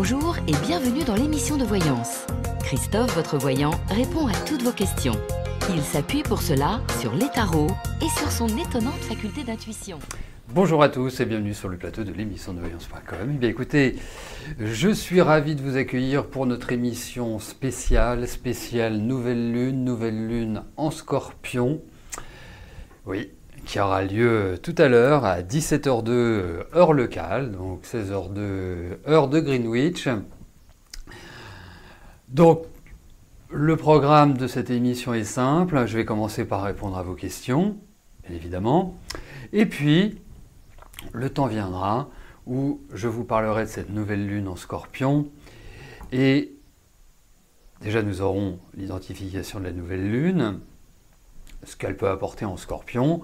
Bonjour et bienvenue dans l'émission de voyance. Christophe, votre voyant, répond à toutes vos questions. Il s'appuie pour cela sur les tarots et sur son étonnante faculté d'intuition. Bonjour à tous et bienvenue sur le plateau de l'émission de voyance.com. Eh bien écoutez, je suis ravi de vous accueillir pour notre émission spéciale nouvelle lune en Scorpion. Oui, qui aura lieu tout à l'heure à 17h02 heure locale, donc 16h02 heure de Greenwich. Donc le programme de cette émission est simple, je vais commencer par répondre à vos questions, bien évidemment, et puis le temps viendra où je vous parlerai de cette nouvelle lune en Scorpion, et déjà nous aurons l'identification de la nouvelle lune, ce qu'elle peut apporter en Scorpion,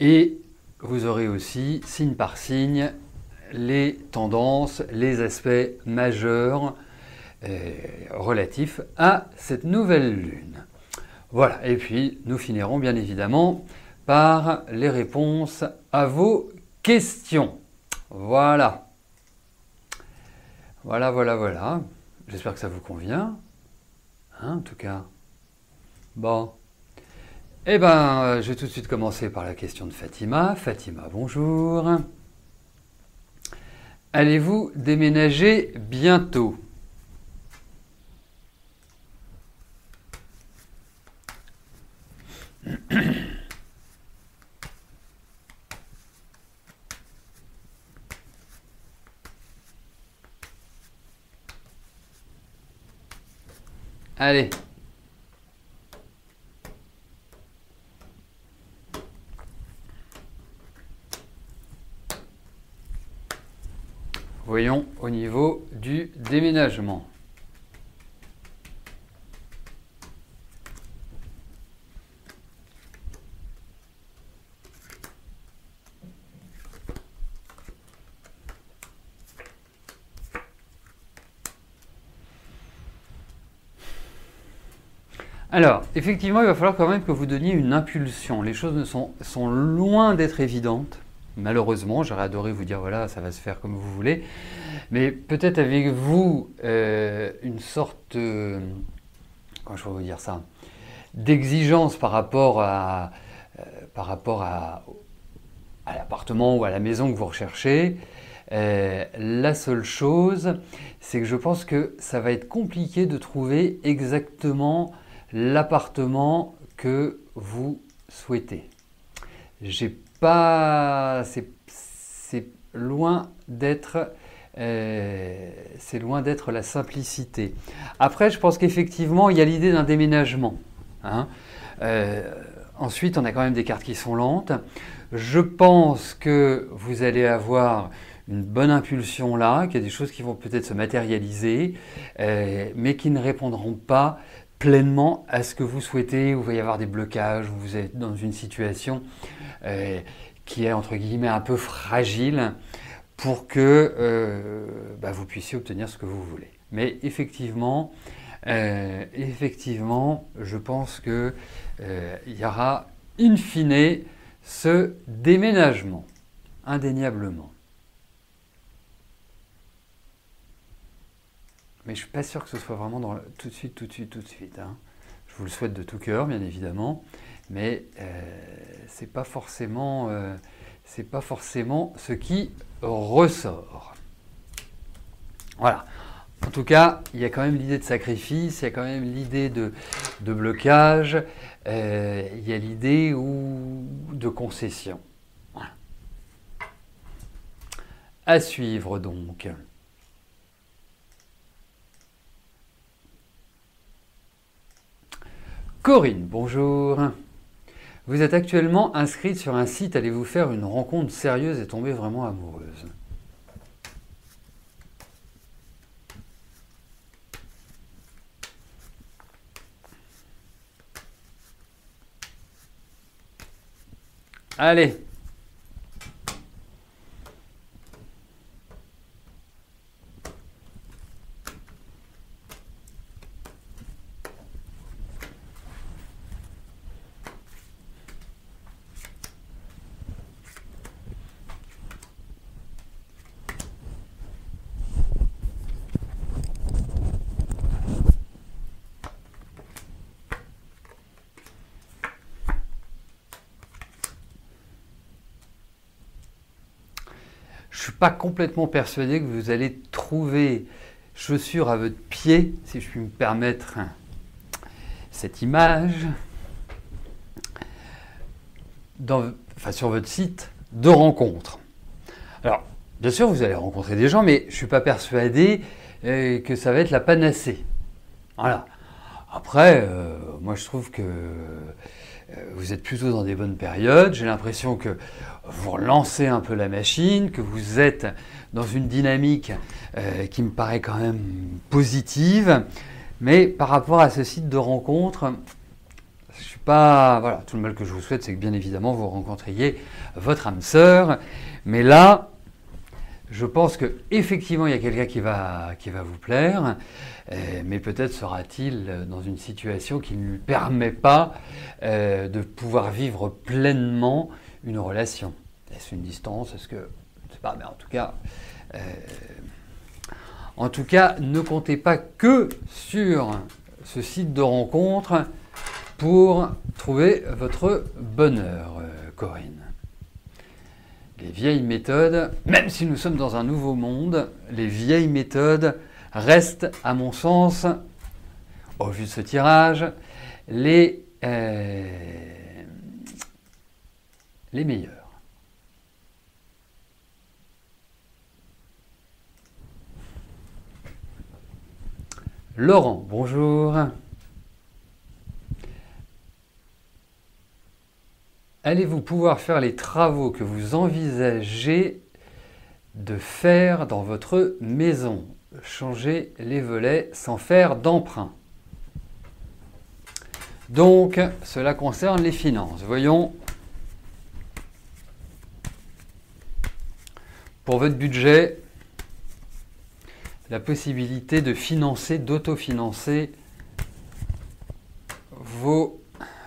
et vous aurez aussi, signe par signe, les tendances, les aspects majeurs relatifs à cette nouvelle lune. Voilà, et puis nous finirons bien évidemment par les réponses à vos questions. Voilà. Voilà. J'espère que ça vous convient. Hein, en tout cas. Bon. Eh bien, je vais tout de suite commencer par la question de Fatima. Fatima, bonjour. Allez-vous déménager bientôt ? Allez. Voyons au niveau du déménagement. Alors, effectivement, il va falloir quand même que vous donniez une impulsion. Les choses sont loin d'être évidentes. Malheureusement, j'aurais adoré vous dire, voilà, ça va se faire comme vous voulez. Mais peut-être avec vous une sorte, comment je vais vous dire ça, d'exigence par rapport à l'appartement ou à la maison que vous recherchez. La seule chose, c'est que je pense que ça va être compliqué de trouver exactement l'appartement que vous souhaitez. C'est loin d'être la simplicité. Après, je pense qu'effectivement, il y a l'idée d'un déménagement. Hein. Ensuite, on a quand même des cartes qui sont lentes. Je pense que vous allez avoir une bonne impulsion là, qu'il y a des choses qui vont peut-être se matérialiser, mais qui ne répondront pas pleinement à ce que vous souhaitez, où il va y avoir des blocages, où vous êtes dans une situation qui est entre guillemets un peu fragile pour que vous puissiez obtenir ce que vous voulez. Mais effectivement, je pense qu'il y aura in fine ce déménagement, indéniablement. Mais je ne suis pas sûr que ce soit vraiment tout de suite. Hein. Je vous le souhaite de tout cœur, bien évidemment, mais c'est pas forcément ce qui ressort. Voilà. En tout cas, il y a quand même l'idée de sacrifice, il y a quand même l'idée de blocage, il y a l'idée de concession. Voilà. À suivre donc. Corinne, bonjour. Vous êtes actuellement inscrite sur un site, allez-vous faire une rencontre sérieuse et tomber vraiment amoureuse ? Allez. suis pas complètement persuadé que vous allez trouver chaussures à votre pied, si je puis me permettre cette image, sur votre site de rencontre. Alors, bien sûr, vous allez rencontrer des gens, mais je ne suis pas persuadé que ça va être la panacée. Voilà. Après, moi je trouve que vous êtes plutôt dans des bonnes périodes. J'ai l'impression que vous relancez un peu la machine, que vous êtes dans une dynamique qui me paraît quand même positive. Mais par rapport à ce site de rencontre, je suis pas... Voilà, tout le mal que je vous souhaite, c'est que bien évidemment vous rencontriez votre âme sœur. Mais là, je pense qu'effectivement, il y a quelqu'un qui va vous plaire, mais peut-être sera-t-il dans une situation qui ne lui permet pas de pouvoir vivre pleinement une relation. Est-ce une distance? Est-ce que... Je ne sais pas, mais en tout cas, ne comptez pas que sur ce site de rencontre pour trouver votre bonheur, Corinne. Les vieilles méthodes, même si nous sommes dans un nouveau monde, les vieilles méthodes restent, à mon sens, au vu de ce tirage, les meilleures. Laurent, bonjour. Allez-vous pouvoir faire les travaux que vous envisagez de faire dans votre maison? Changer les volets sans faire d'emprunt. Donc, cela concerne les finances. Voyons. Pour votre budget, la possibilité de financer, d'autofinancer vos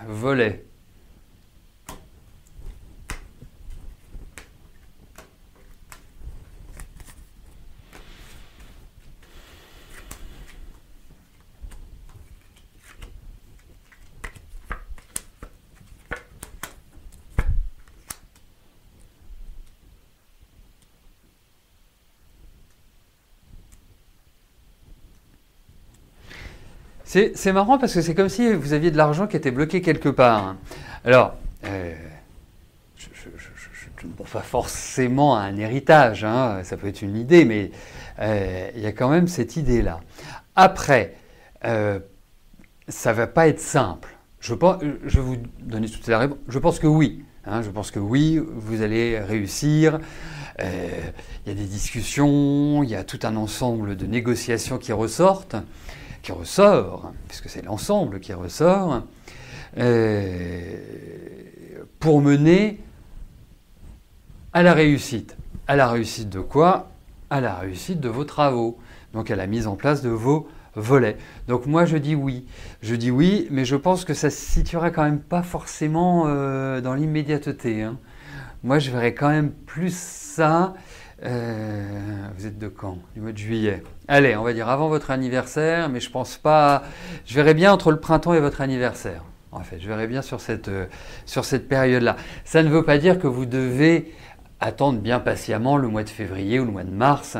volets. C'est marrant parce que c'est comme si vous aviez de l'argent qui était bloqué quelque part. Alors, je ne pense pas forcément à un héritage, hein, ça peut être une idée, mais il y a quand même cette idée-là. Après, ça ne va pas être simple. Je vais vous donner toute la réponse. Je pense que oui. Hein, je pense que oui, vous allez réussir. Il y a des discussions, il y a tout un ensemble de négociations qui ressort, puisque c'est l'ensemble qui ressort, pour mener à la réussite. À la réussite de quoi? À la réussite de vos travaux, donc à la mise en place de vos volets. Donc moi je dis oui. Je dis oui, mais je pense que ça ne se situera quand même pas forcément dans l'immédiateté. Hein. Moi je verrais quand même plus ça... vous êtes de quand? Du mois de juillet. Allez, on va dire avant votre anniversaire, mais je pense pas... Je verrai bien entre le printemps et votre anniversaire. En fait, je verrai bien sur cette période-là. Ça ne veut pas dire que vous devez attendre bien patiemment le mois de février ou le mois de mars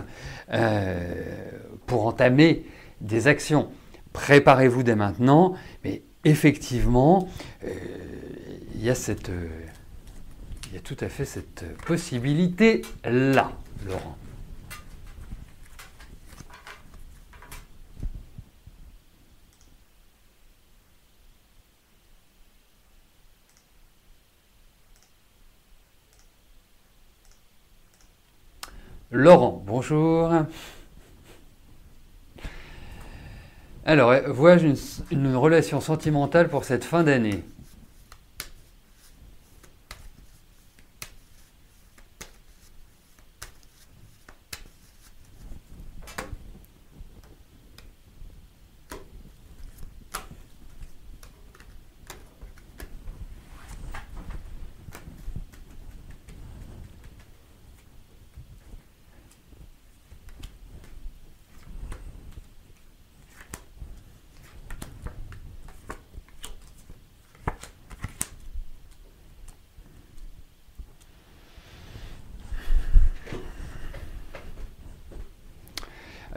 pour entamer des actions. Préparez-vous dès maintenant, mais effectivement, il y a tout à fait cette possibilité-là, Laurent. Laurent, bonjour. Alors, vois-je une relation sentimentale pour cette fin d'année?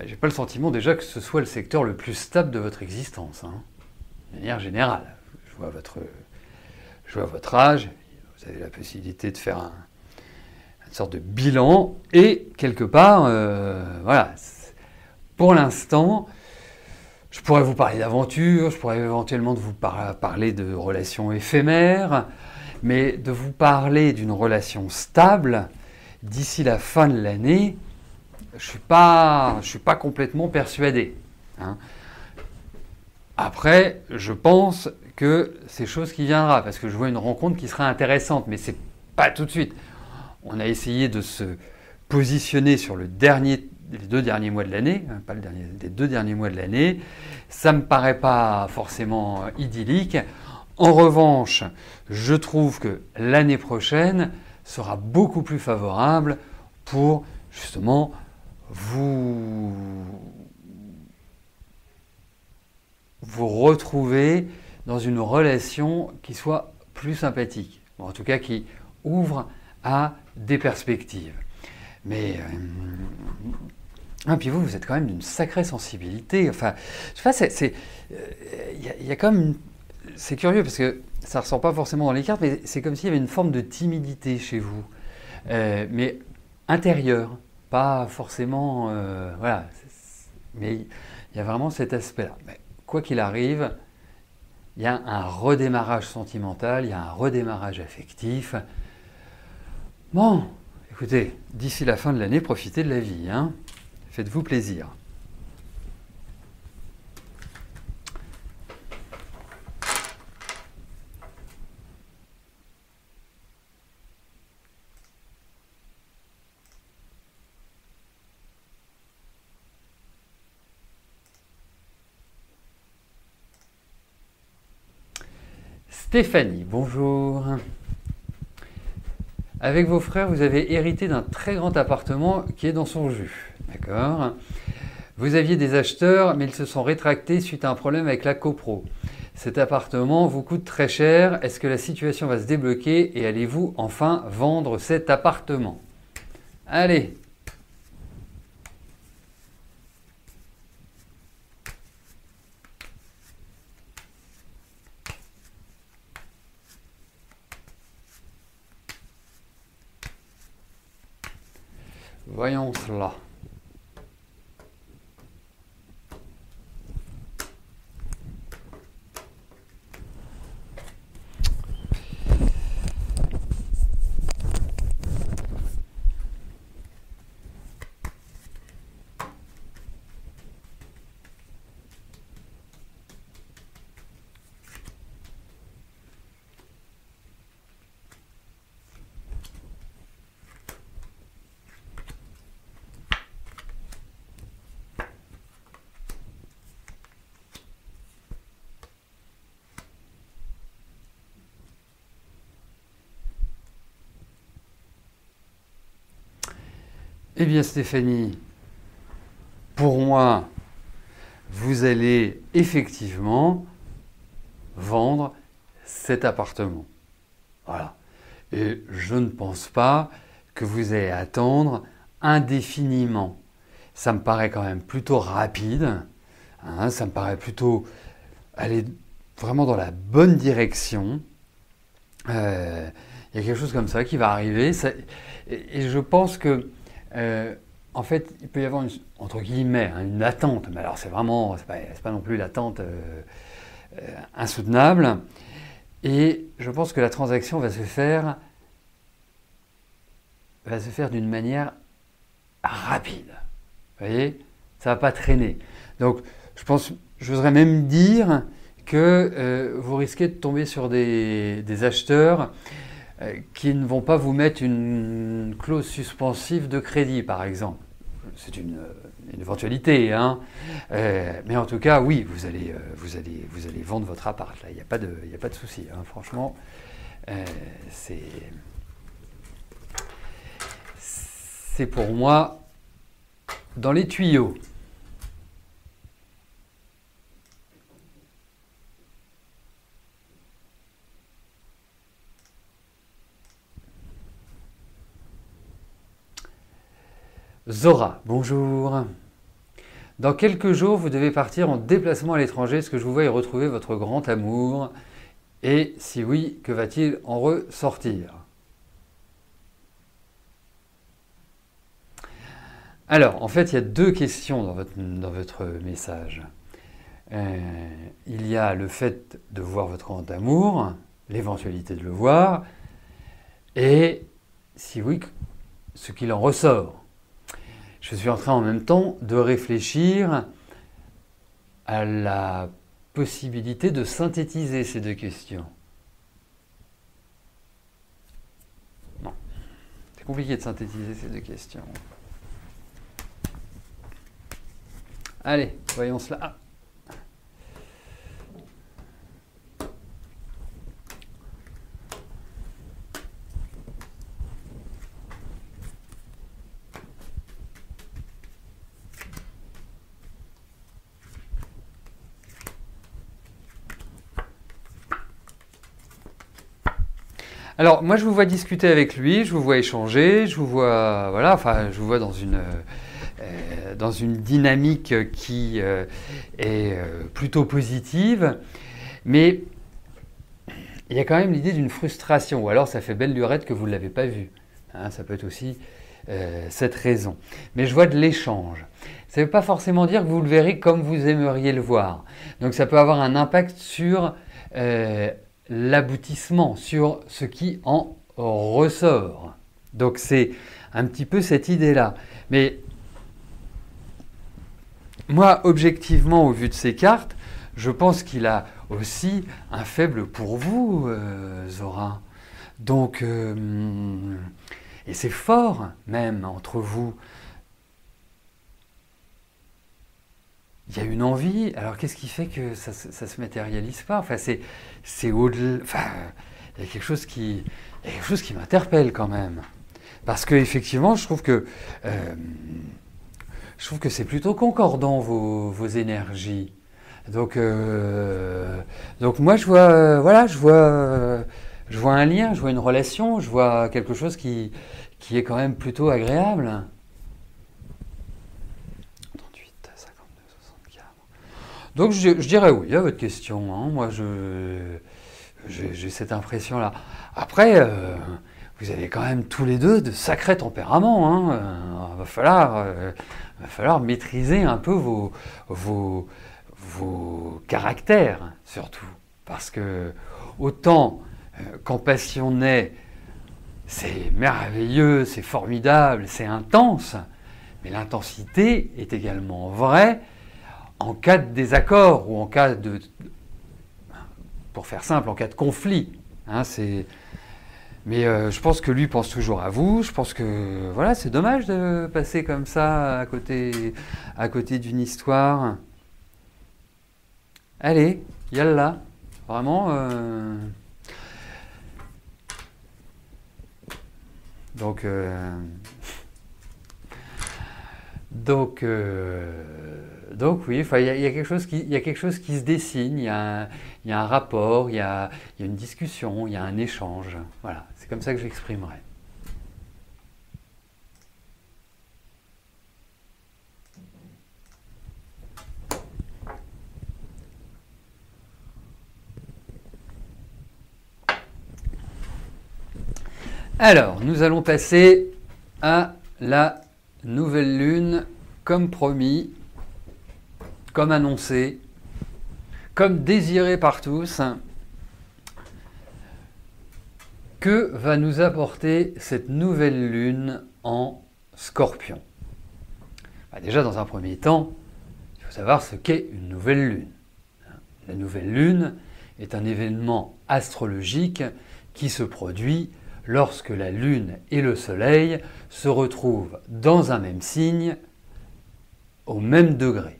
j'ai pas le sentiment déjà que ce soit le secteur le plus stable de votre existence, hein, de manière générale. Je vois votre âge, vous avez la possibilité de faire une sorte de bilan, et quelque part, voilà, pour l'instant, je pourrais vous parler d'aventure, je pourrais éventuellement vous parler de relations éphémères, mais de vous parler d'une relation stable d'ici la fin de l'année, je suis pas complètement persuadé, hein. Après, je pense que c'est chose qui viendra, parce que je vois une rencontre qui sera intéressante, mais c'est pas tout de suite. On a essayé de se positionner sur les 2 derniers mois de l'année, hein, pas les 2 derniers mois de l'année. Ça me paraît pas forcément idyllique. En revanche, je trouve que l'année prochaine sera beaucoup plus favorable pour justement vous retrouver dans une relation qui soit plus sympathique, ou en tout cas qui ouvre à des perspectives. Mais puis vous êtes quand même d'une sacrée sensibilité. Enfin, je sais pas, il y a quand même c'est curieux parce que ça ne ressort pas forcément dans les cartes, mais c'est comme s'il y avait une forme de timidité chez vous, mais intérieure, pas forcément, voilà. Mais il y a vraiment cet aspect-là. Mais quoi qu'il arrive, il y a un redémarrage sentimental, il y a un redémarrage affectif. Bon, écoutez, d'ici la fin de l'année, profitez de la vie, hein. Faites-vous plaisir. Stéphanie, bonjour. Avec vos frères, vous avez hérité d'un très grand appartement qui est dans son jus. D'accord. Vous aviez des acheteurs, mais ils se sont rétractés suite à un problème avec la copro. Cet appartement vous coûte très cher. Est-ce que la situation va se débloquer et allez-vous enfin vendre cet appartement? Allez. Voyons cela. Eh bien Stéphanie, pour moi, vous allez effectivement vendre cet appartement. Voilà. Et je ne pense pas que vous allez attendre indéfiniment. Ça me paraît quand même plutôt rapide, hein, ça me paraît plutôt aller vraiment dans la bonne direction. Il y a quelque chose comme ça qui va arriver. Et je pense que en fait, il peut y avoir entre guillemets une attente, mais alors c'est pas non plus l'attente insoutenable. Et je pense que la transaction va se faire d'une manière rapide. Vous voyez, ça va pas traîner. Donc, je voudrais même dire que vous risquez de tomber sur des acheteurs qui ne vont pas vous mettre une clause suspensive de crédit, par exemple. C'est une éventualité, hein. Mais en tout cas, oui, vous allez vendre votre appart. Là, il n'y a pas de souci, hein. Franchement, c'est pour moi dans les tuyaux. Zora, bonjour. Dans quelques jours, vous devez partir en déplacement à l'étranger. Est-ce que je vous vois y retrouver votre grand amour? Et si oui, que va-t-il en ressortir? Alors, en fait, il y a deux questions dans votre message. Il y a le fait de voir votre grand amour, l'éventualité de le voir, et si oui, ce qu'il en ressort. Je suis en train en même temps de réfléchir à la possibilité de synthétiser ces deux questions. Non, c'est compliqué de synthétiser ces deux questions. Allez, voyons cela. Ah. Alors, moi, je vous vois discuter avec lui, je vous vois échanger, je vous vois, voilà, enfin, je vous vois dans une dynamique qui est plutôt positive, mais il y a quand même l'idée d'une frustration, ou alors ça fait belle lurette que vous ne l'avez pas vu. Hein, ça peut être aussi cette raison. Mais je vois de l'échange. Ça ne veut pas forcément dire que vous le verrez comme vous aimeriez le voir. Donc ça peut avoir un impact sur l'aboutissement, sur ce qui en ressort. Donc c'est un petit peu cette idée-là. Mais moi, objectivement, au vu de ces cartes, je pense qu'il a aussi un faible pour vous, Zora. Donc, et c'est fort même entre vous. Il y a une envie, alors qu'est-ce qui fait que ça se matérialise pas? Enfin, c'est au-delà. Enfin, il y a quelque chose qui m'interpelle quand même. Parce que effectivement, je trouve que c'est plutôt concordant vos énergies. Donc moi je vois voilà, je vois un lien, je vois une relation, je vois quelque chose qui est quand même plutôt agréable. 38, 52, 64. Donc je dirais oui à votre question. Hein. Moi j'ai cette impression-là. Après, vous avez quand même tous les deux de sacrés tempéraments. Hein. Va falloir maîtriser un peu vos caractères, surtout. Parce que autant quand passion naît, c'est merveilleux, c'est formidable, c'est intense, mais l'intensité est également vraie en cas de désaccord ou en cas de, pour faire simple, en cas de conflit. Hein, mais je pense que lui pense toujours à vous. Je pense que voilà, c'est dommage de passer comme ça à côté d'une histoire. Allez, yallah. Vraiment. Donc oui, enfin, il y a quelque chose qui se dessine, il y a un rapport, il y a une discussion, il y a un échange. Voilà, c'est comme ça que j'exprimerai. Alors, nous allons passer à la nouvelle lune, comme promis, comme annoncé, comme désiré par tous. Que va nous apporter cette nouvelle lune en Scorpion? Déjà, dans un premier temps, il faut savoir ce qu'est une nouvelle lune. La nouvelle lune est un événement astrologique qui se produit lorsque la Lune et le Soleil se retrouvent dans un même signe, au même degré.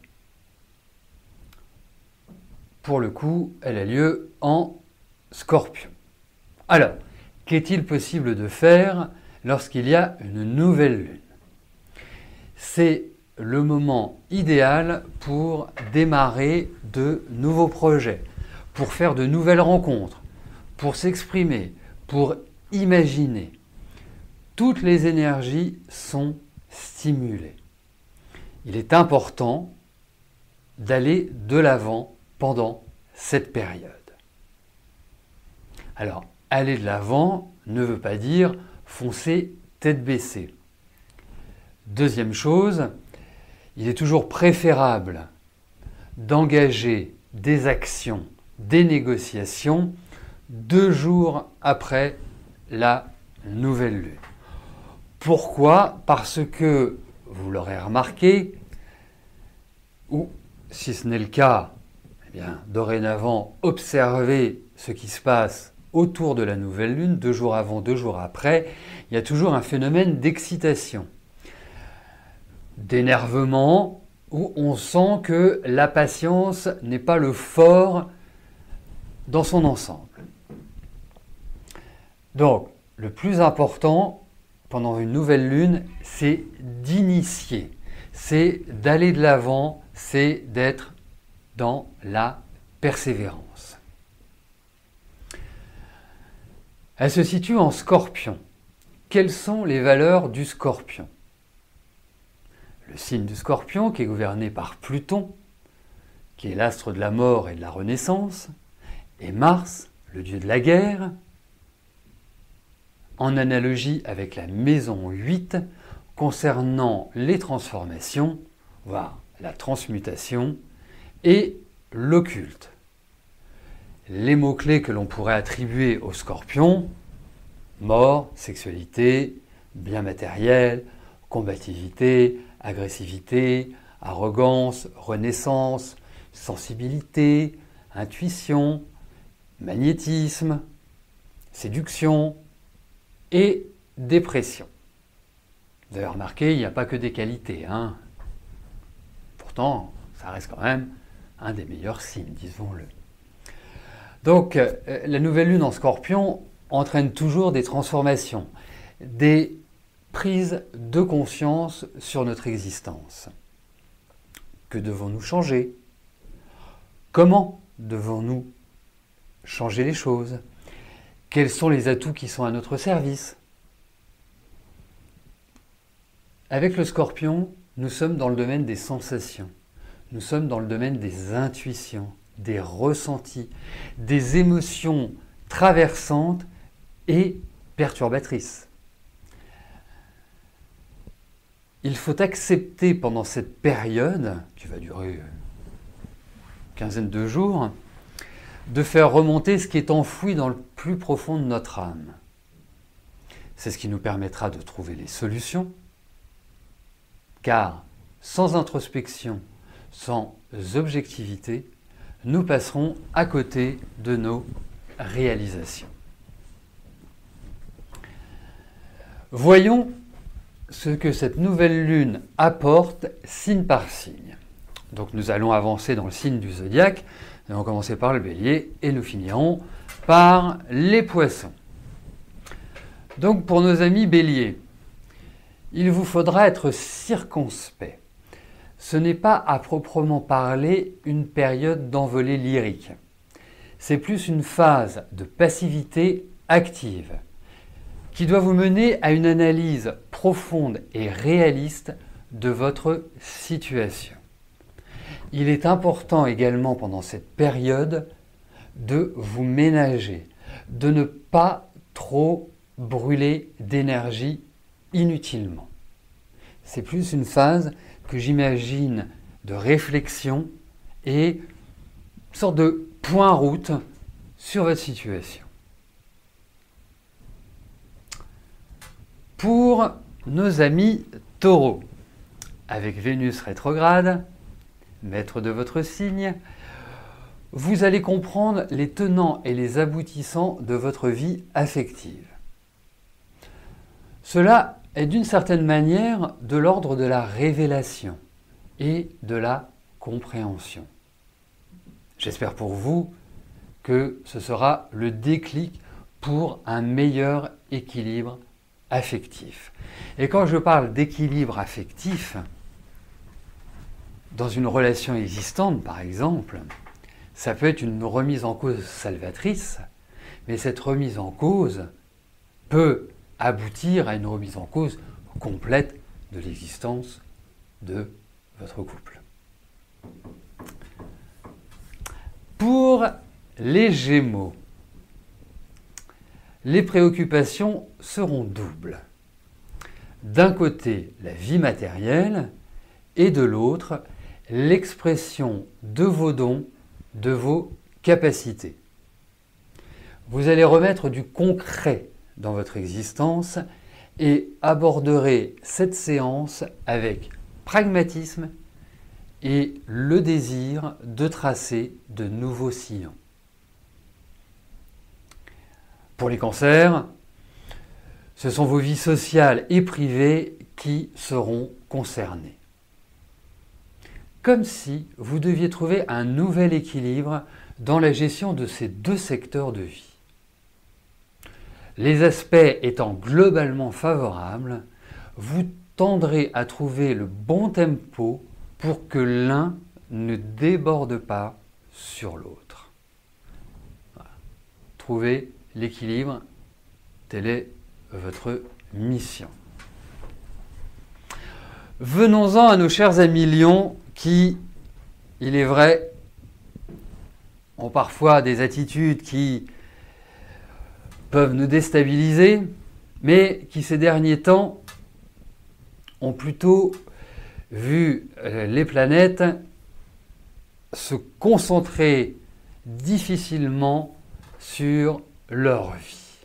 Pour le coup, elle a lieu en Scorpion. Alors, qu'est-il possible de faire lorsqu'il y a une nouvelle Lune? C'est le moment idéal pour démarrer de nouveaux projets, pour faire de nouvelles rencontres, pour s'exprimer, pour imaginer. Toutes les énergies sont stimulées. Il est important d'aller de l'avant pendant cette période. Alors, aller de l'avant ne veut pas dire foncer tête baissée. Deuxième chose, il est toujours préférable d'engager des actions, des négociations 2 jours après la nouvelle lune. Pourquoi ? Parce que, vous l'aurez remarqué, ou si ce n'est le cas, eh bien, dorénavant, observez ce qui se passe autour de la nouvelle lune, 2 jours avant, 2 jours après, il y a toujours un phénomène d'excitation, d'énervement, où on sent que la patience n'est pas le fort dans son ensemble. Donc, le plus important pendant une nouvelle lune, c'est d'initier, c'est d'aller de l'avant, c'est d'être dans la persévérance. Elle se situe en Scorpion. Quelles sont les valeurs du Scorpion ? Le signe du Scorpion, qui est gouverné par Pluton, qui est l'astre de la mort et de la renaissance, et Mars, le dieu de la guerre, en analogie avec la maison 8, concernant les transformations, voire la transmutation, et l'occulte. Les mots-clés que l'on pourrait attribuer au Scorpion: mort, sexualité, bien matériel, combativité, agressivité, arrogance, renaissance, sensibilité, intuition, magnétisme, séduction et dépression. Vous avez remarqué, il n'y a pas que des qualités, hein. Pourtant, ça reste quand même un des meilleurs signes, disons-le. Donc, la nouvelle lune en Scorpion entraîne toujours des transformations, des prises de conscience sur notre existence. Que devons-nous changer ? Comment devons-nous changer les choses ? Quels sont les atouts qui sont à notre service ? Avec le Scorpion, nous sommes dans le domaine des sensations. Nous sommes dans le domaine des intuitions, des ressentis, des émotions traversantes et perturbatrices. Il faut accepter pendant cette période, qui va durer une quinzaine de jours, de faire remonter ce qui est enfoui dans le plus profond de notre âme. C'est ce qui nous permettra de trouver les solutions, car sans introspection, sans objectivité, nous passerons à côté de nos réalisations. Voyons ce que cette nouvelle lune apporte signe par signe. Donc nous allons avancer dans le signe du zodiaque. Nous allons commencer par le Bélier et nous finirons par les Poissons. Donc pour nos amis Béliers, il vous faudra être circonspect. Ce n'est pas à proprement parler une période d'envolée lyrique. C'est plus une phase de passivité active qui doit vous mener à une analyse profonde et réaliste de votre situation. Il est important également pendant cette période de vous ménager, de ne pas trop brûler d'énergie inutilement. C'est plus une phase que j'imagine de réflexion et une sorte de point route sur votre situation. Pour nos amis Taureaux, avec Vénus rétrograde, maître de votre signe, vous allez comprendre les tenants et les aboutissants de votre vie affective. Cela est d'une certaine manière de l'ordre de la révélation et de la compréhension. J'espère pour vous que ce sera le déclic pour un meilleur équilibre affectif. Et quand je parle d'équilibre affectif, dans une relation existante par exemple, ça peut être une remise en cause salvatrice, mais cette remise en cause peut aboutir à une remise en cause complète de l'existence de votre couple. Pour les Gémeaux, les préoccupations seront doubles. D'un côté, la vie matérielle et de l'autre, l'expression de vos dons, de vos capacités. Vous allez remettre du concret dans votre existence et aborderez cette séance avec pragmatisme et le désir de tracer de nouveaux sillons. Pour les cancers, ce sont vos vies sociales et privées qui seront concernées. Comme si vous deviez trouver un nouvel équilibre dans la gestion de ces deux secteurs de vie. Les aspects étant globalement favorables, vous tendrez à trouver le bon tempo pour que l'un ne déborde pas sur l'autre. Voilà. Trouvez l'équilibre, telle est votre mission. Venons-en à nos chers amis Lions qui, il est vrai, ont parfois des attitudes qui peuvent nous déstabiliser, mais qui ces derniers temps ont plutôt vu les planètes se concentrer difficilement sur leur vie.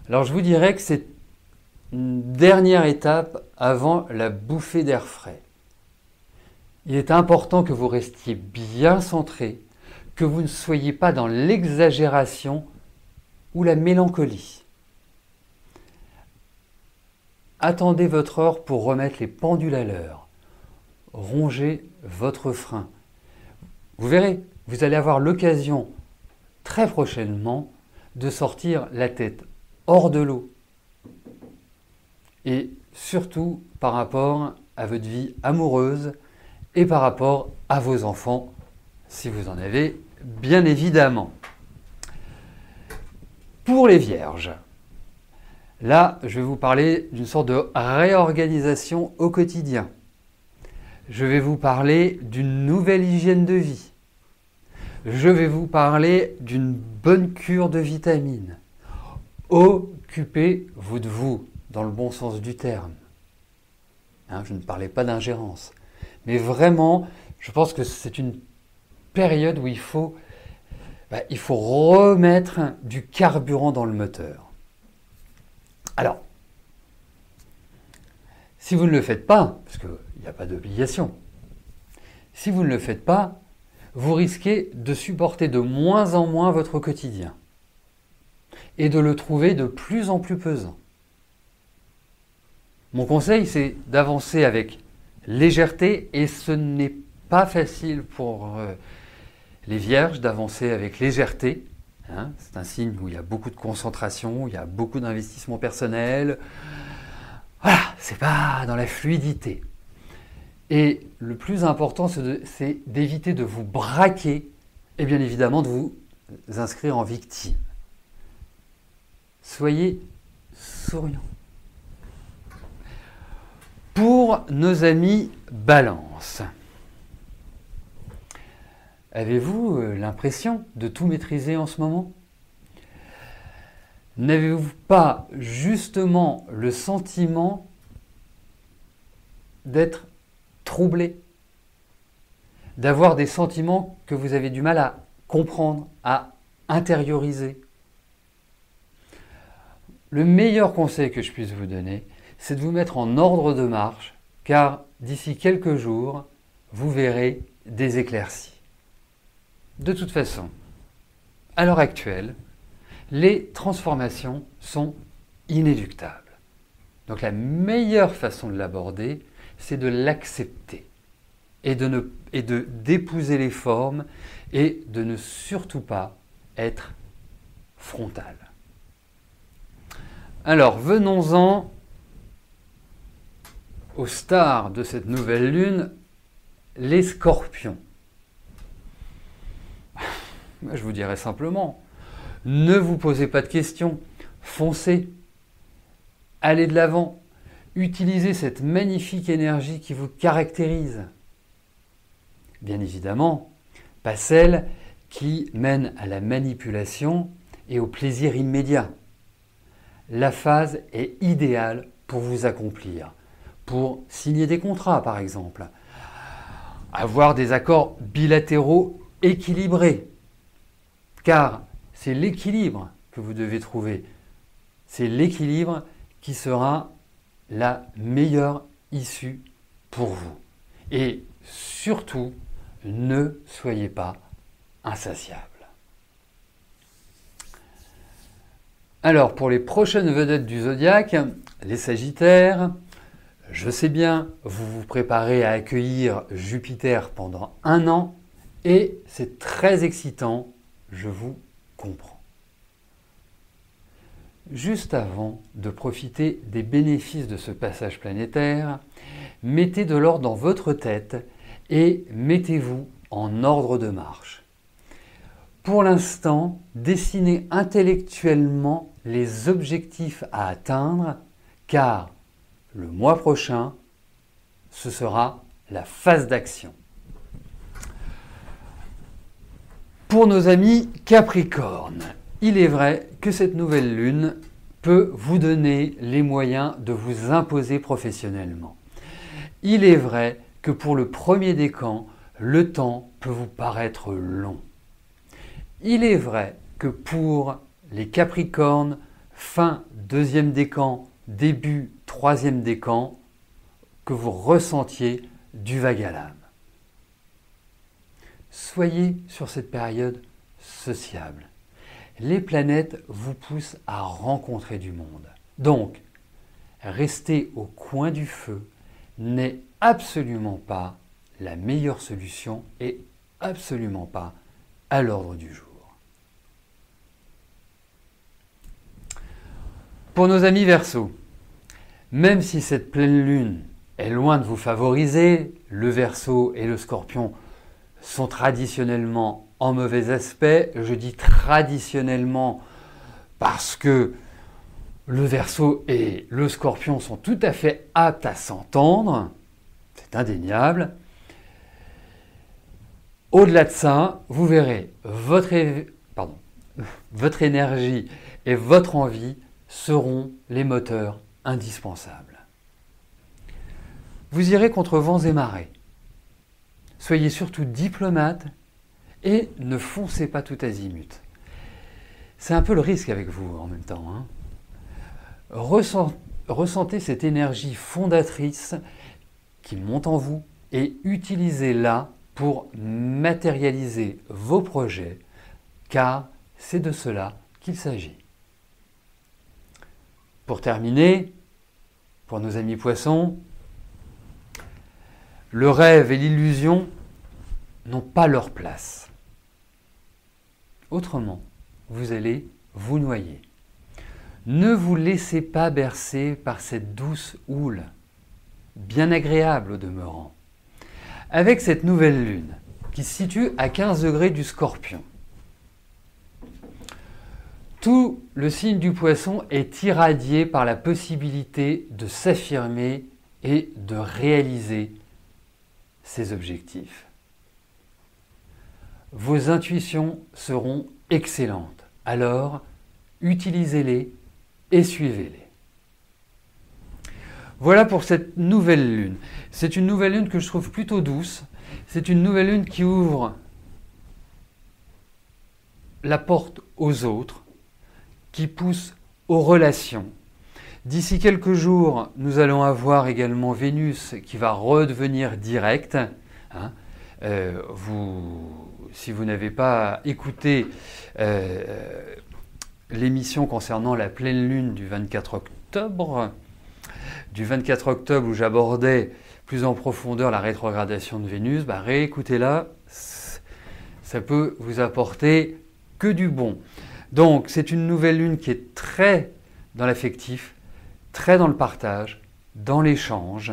Alors je vous dirais que c'est une dernière étape avant la bouffée d'air frais. Il est important que vous restiez bien centré, que vous ne soyez pas dans l'exagération ou la mélancolie. Attendez votre heure pour remettre les pendules à l'heure. Rongez votre frein. Vous verrez, vous allez avoir l'occasion très prochainement de sortir la tête hors de l'eau. Et surtout par rapport à votre vie amoureuse et par rapport à vos enfants, si vous en avez, bien évidemment. Pour les vierges, là, je vais vous parler d'une sorte de réorganisation au quotidien. Je vais vous parler d'une nouvelle hygiène de vie. Je vais vous parler d'une bonne cure de vitamines. Occupez-vous de vous, dans le bon sens du terme. Je ne parlais pas d'ingérence. Mais vraiment, je pense que c'est une période où il faut remettre du carburant dans le moteur. Alors, si vous ne le faites pas, parce qu'il n'y a pas d'obligation, si vous ne le faites pas, vous risquez de supporter de moins en moins votre quotidien et de le trouver de plus en plus pesant. Mon conseil, c'est d'avancer avec légèreté, et ce n'est pas facile pour les vierges d'avancer avec légèreté. C'est un signe où il y a beaucoup de concentration, où il y a beaucoup d'investissement personnel. Voilà, c'est pas dans la fluidité. Et le plus important, c'est d'éviter de vous braquer et bien évidemment de vous inscrire en victime. Soyez souriants. Pour nos amis Balance, avez-vous l'impression de tout maîtriser en ce moment? N'avez-vous pas justement le sentiment d'être troublé, d'avoir des sentiments que vous avez du mal à comprendre, à intérioriser? Le meilleur conseil que je puisse vous donner, c'est de vous mettre en ordre de marche, car d'ici quelques jours, vous verrez des éclaircies. De toute façon, à l'heure actuelle, les transformations sont inéluctables. Donc la meilleure façon de l'aborder, c'est de l'accepter et d'épouser les formes et de ne surtout pas être frontal. Alors, venons-en aux stars de cette nouvelle lune, les scorpions. Je vous dirais simplement, ne vous posez pas de questions, foncez, allez de l'avant, utilisez cette magnifique énergie qui vous caractérise. Bien évidemment, pas celle qui mène à la manipulation et au plaisir immédiat. La phase est idéale pour vous accomplir, pour signer des contrats par exemple, avoir des accords bilatéraux équilibrés, car c'est l'équilibre que vous devez trouver. C'est l'équilibre qui sera la meilleure issue pour vous. Et surtout, ne soyez pas insatiable. Alors, pour les prochaines vedettes du zodiaque, les Sagittaires, je sais bien, vous vous préparez à accueillir Jupiter pendant 1 an et c'est très excitant, je vous comprends. Juste avant de profiter des bénéfices de ce passage planétaire, mettez de l'ordre dans votre tête et mettez-vous en ordre de marche. Pour l'instant, dessinez intellectuellement les objectifs à atteindre, car le mois prochain, ce sera la phase d'action. Pour nos amis Capricorne, il est vrai que cette nouvelle lune peut vous donner les moyens de vous imposer professionnellement. Il est vrai que pour le premier décan, le temps peut vous paraître long. Il est vrai que pour les Capricornes, fin 2e décan, début 3e décan, que vous ressentiez du vague à l'âme. Soyez sur cette période sociable. Les planètes vous poussent à rencontrer du monde. Donc, rester au coin du feu n'est absolument pas la meilleure solution et absolument pas à l'ordre du jour. Pour nos amis Verseaux, même si cette pleine lune est loin de vous favoriser, le Verseau et le Scorpion sont traditionnellement en mauvais aspect. Je dis traditionnellement parce que le Verseau et le Scorpion sont tout à fait aptes à s'entendre, c'est indéniable. Au-delà de ça, vous verrez, votre énergie et votre envie seront les moteurs indispensables. Vous irez contre vents et marées. Soyez surtout diplomate et ne foncez pas tout azimut. C'est un peu le risque avec vous en même temps. Ressentez cette énergie fondatrice qui monte en vous et utilisez-la pour matérialiser vos projets, car c'est de cela qu'il s'agit. Pour terminer, pour nos amis poissons, le rêve et l'illusion n'ont pas leur place. Autrement, vous allez vous noyer. Ne vous laissez pas bercer par cette douce houle, bien agréable au demeurant. Avec cette nouvelle lune, qui se situe à 15 degrés du Scorpion, tout le signe du Poisson est irradié par la possibilité de s'affirmer et de réaliser ses objectifs. Vos intuitions seront excellentes, alors utilisez-les et suivez-les. Voilà pour cette nouvelle lune. C'est une nouvelle lune que je trouve plutôt douce. C'est une nouvelle lune qui ouvre la porte aux autres, qui pousse aux relations. D'ici quelques jours, nous allons avoir également Vénus qui va redevenir directe. Si vous n'avez pas écouté l'émission concernant la pleine lune du 24 octobre, où j'abordais plus en profondeur la rétrogradation de Vénus, réécoutez-la, ça peut vous apporter que du bon. Donc c'est une nouvelle lune qui est très dans l'affectif, très dans le partage, dans l'échange,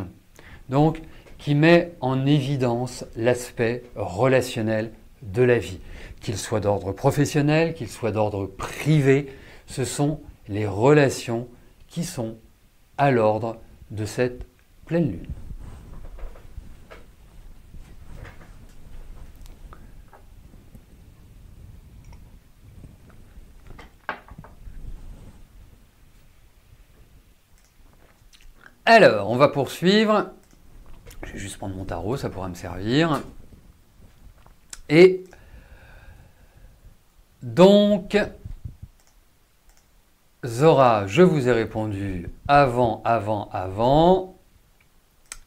donc qui met en évidence l'aspect relationnel de la vie, qu'il soit d'ordre professionnel, qu'il soit d'ordre privé, ce sont les relations qui sont à l'ordre de cette pleine lune. Alors, on va poursuivre. Je vais juste prendre mon tarot, ça pourra me servir. Et donc, Zora, je vous ai répondu avant.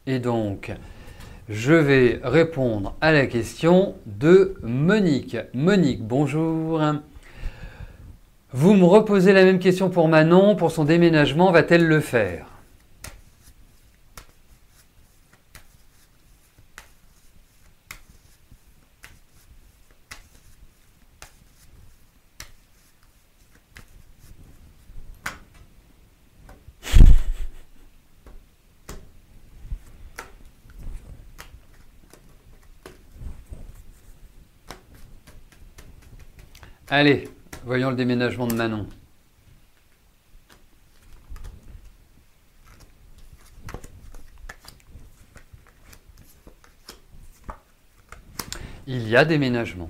Et donc, je vais répondre à la question de Monique. Monique, bonjour. Vous me reposez la même question pour Manon. Pour son déménagement, va-t-elle le faire? Allez, voyons le déménagement de Manon. Il y a déménagement.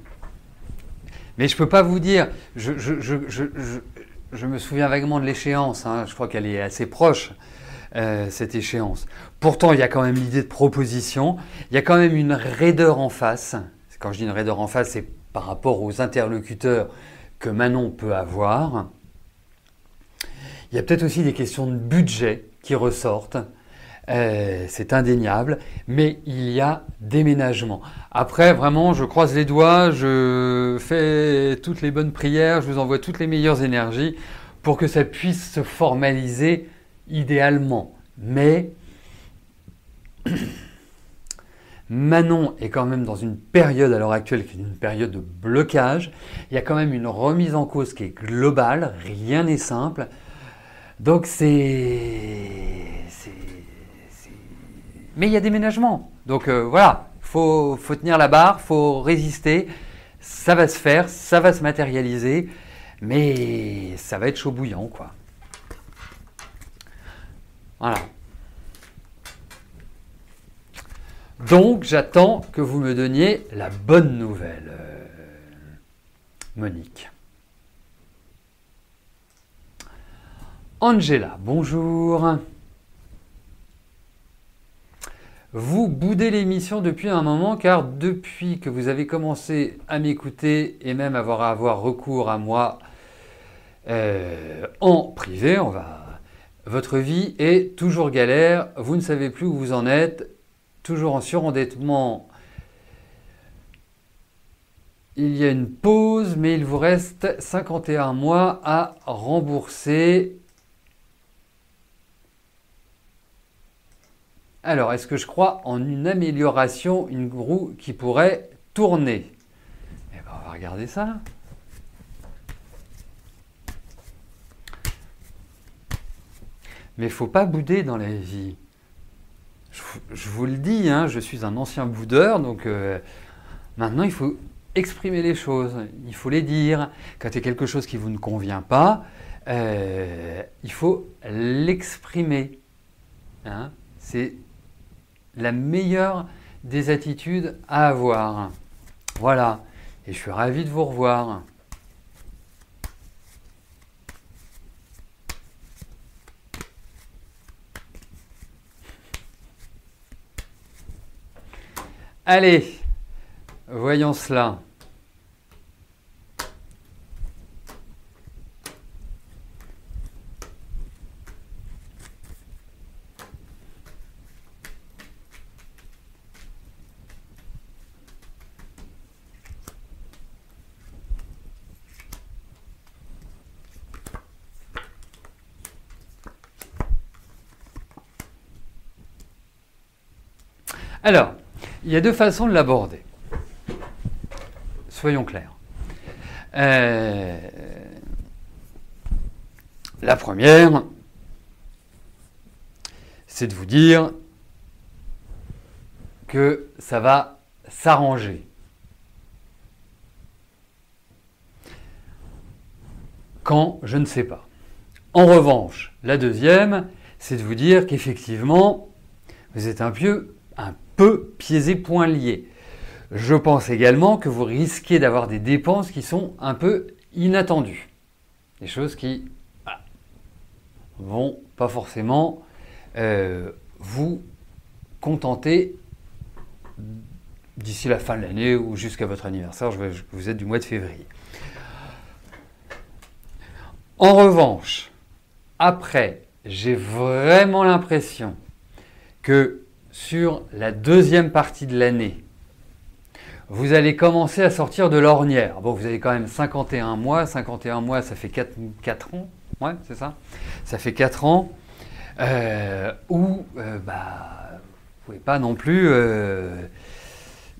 Mais je ne peux pas vous dire, je me souviens vaguement de l'échéance, hein, je crois qu'elle est assez proche, cette échéance. Pourtant, il y a quand même l'idée de proposition, il y a quand même une raideur en face. Quand je dis une raideur en face, c'est par rapport aux interlocuteurs que Manon peut avoir. Il y a peut-être aussi des questions de budget qui ressortent. C'est indéniable, mais il y a déménagement. Après, vraiment, je croise les doigts, je fais toutes les bonnes prières, je vous envoie toutes les meilleures énergies pour que ça puisse se formaliser idéalement. Mais Manon est quand même dans une période à l'heure actuelle qui est une période de blocage. Il y a quand même une remise en cause qui est globale, rien n'est simple. Donc mais il y a déménagement. Donc voilà, faut tenir la barre, faut résister. Ça va se faire, ça va se matérialiser, mais ça va être chaud bouillant, quoi. Voilà. Donc, j'attends que vous me donniez la bonne nouvelle, Monique. Angela, bonjour. Vous boudez l'émission depuis un moment car depuis que vous avez commencé à m'écouter et même à avoir recours à moi en privé, votre vie est toujours galère, vous ne savez plus où vous en êtes. Toujours en surendettement, il y a une pause, mais il vous reste 51 mois à rembourser. Alors, est-ce que je crois en une amélioration, une roue qui pourrait tourner? Eh bien, on va regarder ça. Mais il ne faut pas bouder dans la vie. Je vous le dis, hein, je suis un ancien boudeur, donc maintenant il faut exprimer les choses, il faut les dire. Quand il y a quelque chose qui vous ne convient pas, il faut l'exprimer. Hein. C'est la meilleure des attitudes à avoir. Voilà, et je suis ravi de vous revoir. Allez, voyons cela. Alors, il y a deux façons de l'aborder. Soyons clairs. La première, c'est de vous dire que ça va s'arranger. Quand, je ne sais pas. En revanche, la deuxième, c'est de vous dire qu'effectivement, vous êtes un peu pieds et poings liés. Je pense également que vous risquez d'avoir des dépenses qui sont un peu inattendues. Des choses qui vont pas forcément vous contenter d'ici la fin de l'année ou jusqu'à votre anniversaire, vous êtes du mois de février. En revanche, après, j'ai vraiment l'impression que sur la deuxième partie de l'année, vous allez commencer à sortir de l'ornière. Bon, vous avez quand même 51 mois. 51 mois, ça fait 4 ans. Ouais, c'est ça. Ça fait 4 ans où vous ne pouvez pas non plus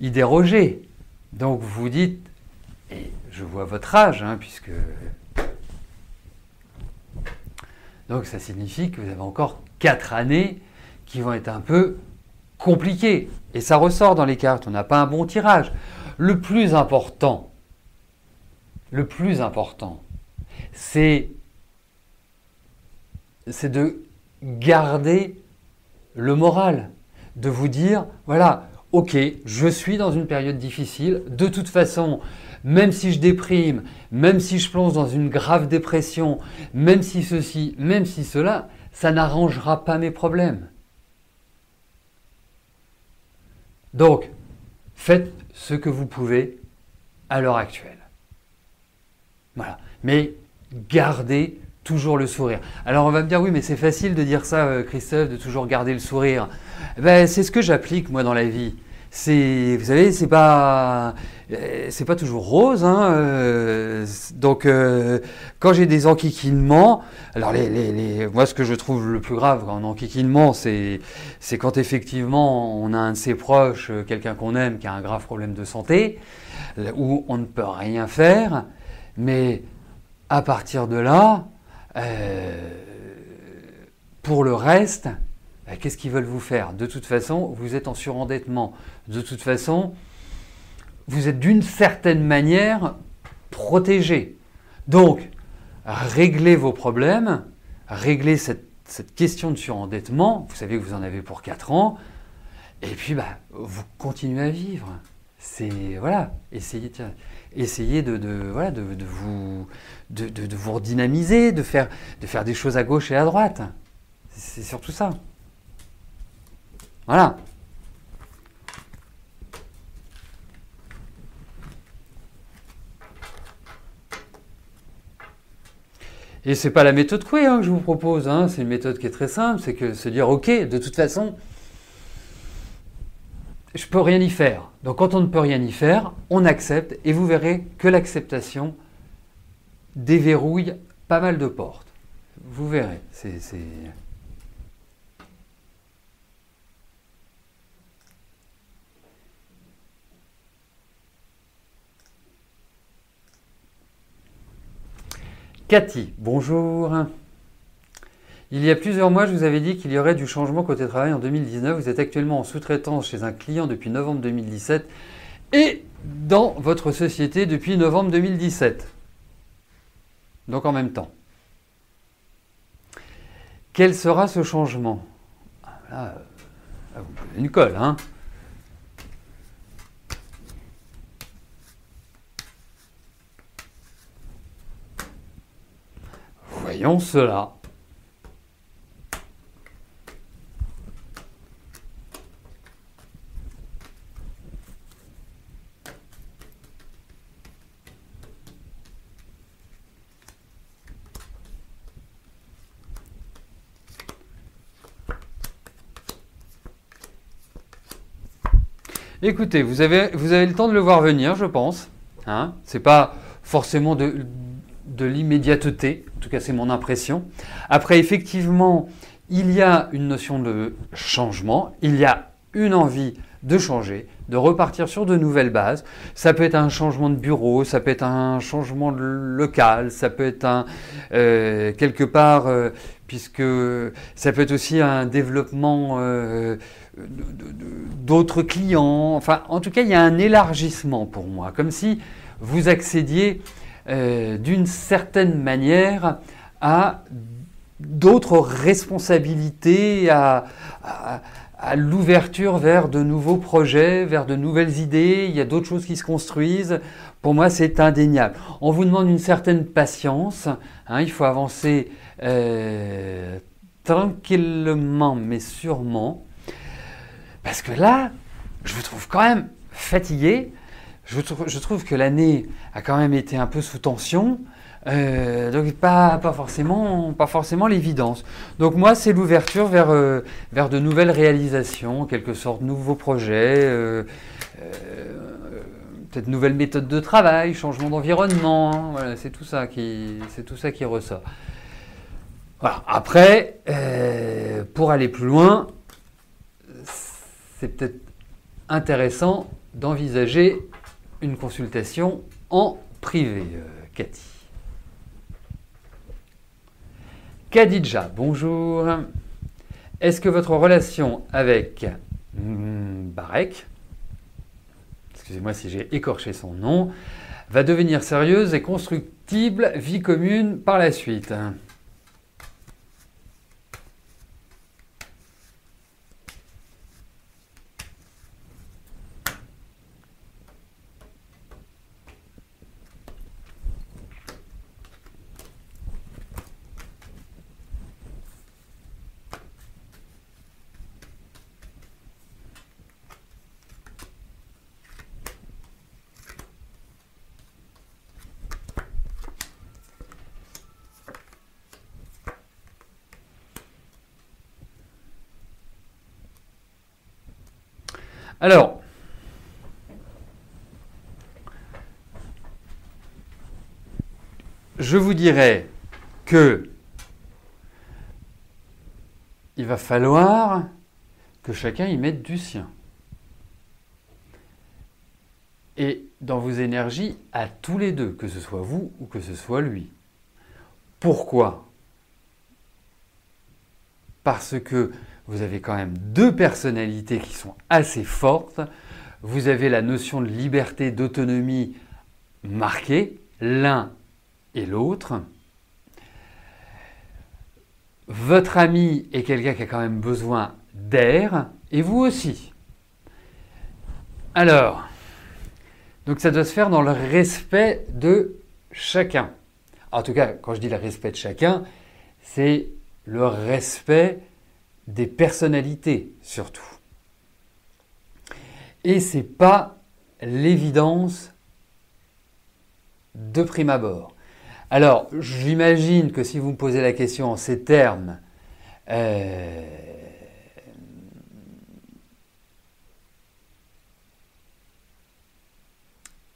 y déroger. Donc, vous vous dites, et je vois votre âge, puisque... Donc, ça signifie que vous avez encore 4 années qui vont être un peu compliquées. Et ça ressort dans les cartes, on n'a pas un bon tirage. Le plus important, c'est de garder le moral, de vous dire, voilà, ok, je suis dans une période difficile, de toute façon, même si je déprime, même si je plonge dans une grave dépression, même si ceci, même si cela, ça n'arrangera pas mes problèmes. Donc, faites ce que vous pouvez à l'heure actuelle. Voilà. Mais gardez toujours le sourire. Alors on va me dire, oui, mais c'est facile de dire ça, Christophe, de toujours garder le sourire. Ben, c'est ce que j'applique moi dans la vie. Vous savez, c'est pas toujours rose. Donc, quand j'ai des enquiquinements, alors moi, ce que je trouve le plus grave en enquiquinement, c'est quand effectivement on a un de ses proches, quelqu'un qu'on aime, qui a un grave problème de santé, où on ne peut rien faire. Mais à partir de là, pour le reste, qu'est-ce qu'ils veulent vous faire? De toute façon, vous êtes en surendettement. De toute façon, vous êtes d'une certaine manière protégé. Donc, réglez vos problèmes, réglez cette question de surendettement. Vous savez que vous en avez pour 4 ans. Et puis, vous continuez à vivre. Voilà, essayez de vous redynamiser, de faire des choses à gauche et à droite. C'est surtout ça. Voilà. Et c'est pas la méthode Coué que je vous propose, c'est une méthode qui est très simple, c'est que se dire ok, de toute façon, je peux rien y faire. Donc quand on ne peut rien y faire, on accepte et vous verrez que l'acceptation déverrouille pas mal de portes. Vous verrez, Cathy, bonjour. Il y a plusieurs mois, je vous avais dit qu'il y aurait du changement côté travail en 2019. Vous êtes actuellement en sous-traitance chez un client depuis novembre 2017 et dans votre société depuis novembre 2017. Donc en même temps. Quel sera ce changement? Là, vous posez une colle, Voyons cela. Écoutez, vous avez le temps de le voir venir, je pense. C'est pas forcément de l'immédiateté, en tout cas c'est mon impression. Après, effectivement, il y a une notion de changement, il y a une envie de changer, de repartir sur de nouvelles bases. Ça peut être un changement de bureau, ça peut être un changement de local, ça peut être quelque part, puisque ça peut être aussi un développement d'autres clients. Enfin, en tout cas, il y a un élargissement pour moi, comme si vous accédiez d'une certaine manière à d'autres responsabilités, à l'ouverture vers de nouveaux projets, vers de nouvelles idées. Il y a d'autres choses qui se construisent. Pour moi, c'est indéniable. On vous demande une certaine patience. Il faut avancer tranquillement mais sûrement, parce que là, je vous trouve quand même fatigué. Je trouve que l'année a quand même été un peu sous tension, donc pas forcément l'évidence. Donc moi, c'est l'ouverture vers de nouvelles réalisations, en quelque sorte, nouveaux projets, peut-être nouvelles méthodes de travail, changement d'environnement. Hein, voilà, c'est tout ça qui ressort. Voilà. Après, pour aller plus loin, c'est peut-être intéressant d'envisager une consultation en privé, Cathy. Khadija, bonjour. Est-ce que votre relation avec Barek, excusez-moi si j'ai écorché son nom, va devenir sérieuse et constructible, vie commune par la suite? Alors, je vous dirais que il va falloir que chacun y mette du sien. Et dans vos énergies, à tous les deux, que ce soit vous ou que ce soit lui. Pourquoi ? Parce que vous avez quand même deux personnalités qui sont assez fortes. Vous avez la notion de liberté, d'autonomie marquée, l'un et l'autre. Votre ami est quelqu'un qui a quand même besoin d'air, et vous aussi. Alors, donc ça doit se faire dans le respect de chacun. En tout cas, quand je dis le respect de chacun, c'est le respect des personnalités surtout. Et c'est pas l'évidence de prime abord. Alors, j'imagine que si vous me posez la question en ces termes,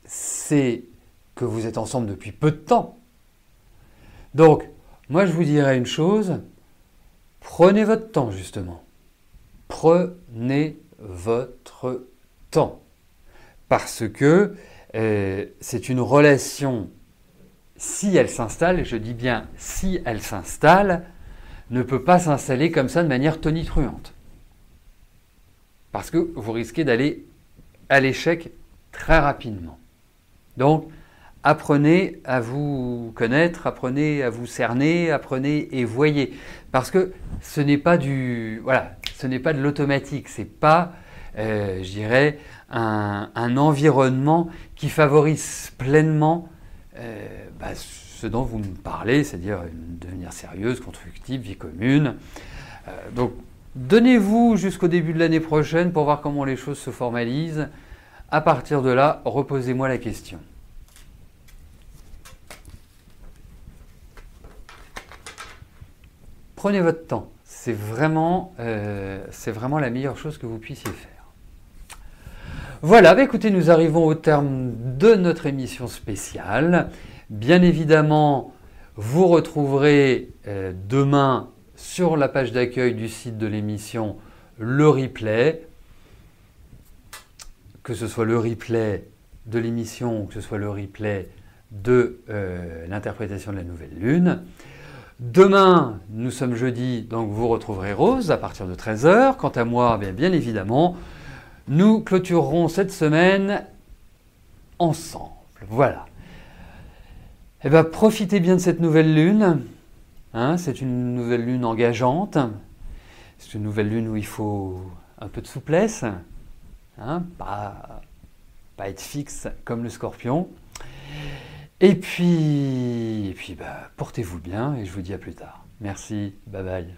c'est que vous êtes ensemble depuis peu de temps. Donc, moi je vous dirais une chose, prenez votre temps justement. Prenez votre temps. Parce que c'est une relation, si elle s'installe, et je dis bien si elle s'installe, ne peut pas s'installer comme ça de manière tonitruante. Parce que vous risquez d'aller à l'échec très rapidement. Donc, apprenez à vous connaître, apprenez à vous cerner, apprenez et voyez. Parce que ce n'est pas ce n'est pas de l'automatique, c'est pas, je dirais, un environnement qui favorise pleinement ce dont vous me parlez, c'est-à-dire devenir sérieuse, constructive, vie commune. Donc, donnez-vous jusqu'au début de l'année prochaine pour voir comment les choses se formalisent. À partir de là, reposez-moi la question. Prenez votre temps. C'est vraiment la meilleure chose que vous puissiez faire. Voilà, écoutez, nous arrivons au terme de notre émission spéciale. Bien évidemment, vous retrouverez demain sur la page d'accueil du site de l'émission le replay. Que ce soit le replay de l'émission ou que ce soit le replay de l'interprétation de la nouvelle lune. Demain, nous sommes jeudi, donc vous retrouverez Rose à partir de 13h. Quant à moi, bien évidemment, nous clôturerons cette semaine ensemble. Voilà. Eh bien, profitez bien de cette nouvelle lune. Hein, c'est une nouvelle lune engageante. C'est une nouvelle lune où il faut un peu de souplesse. Hein, pas être fixe comme le scorpion. Et puis portez-vous bien et je vous dis à plus tard. Merci, bye bye.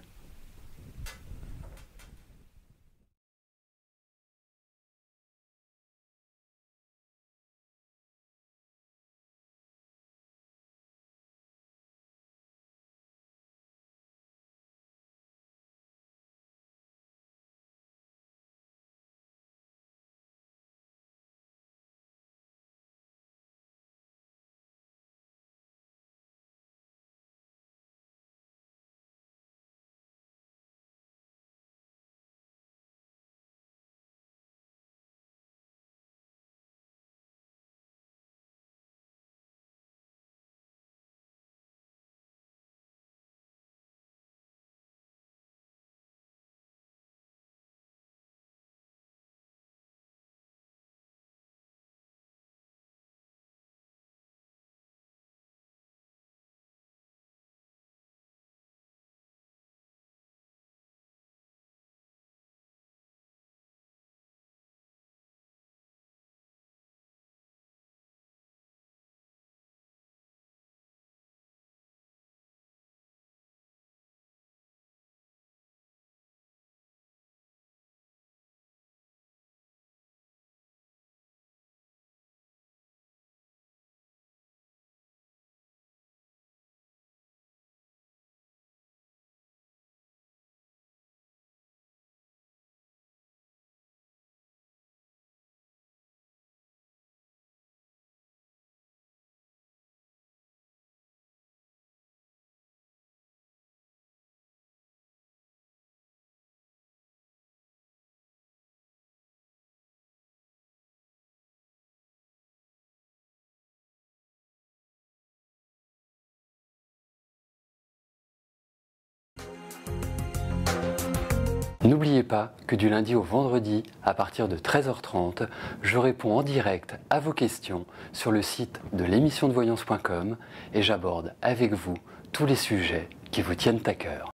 N'oubliez pas que du lundi au vendredi, à partir de 13h30, je réponds en direct à vos questions sur le site de l'émissiondevoyance.com et j'aborde avec vous tous les sujets qui vous tiennent à cœur.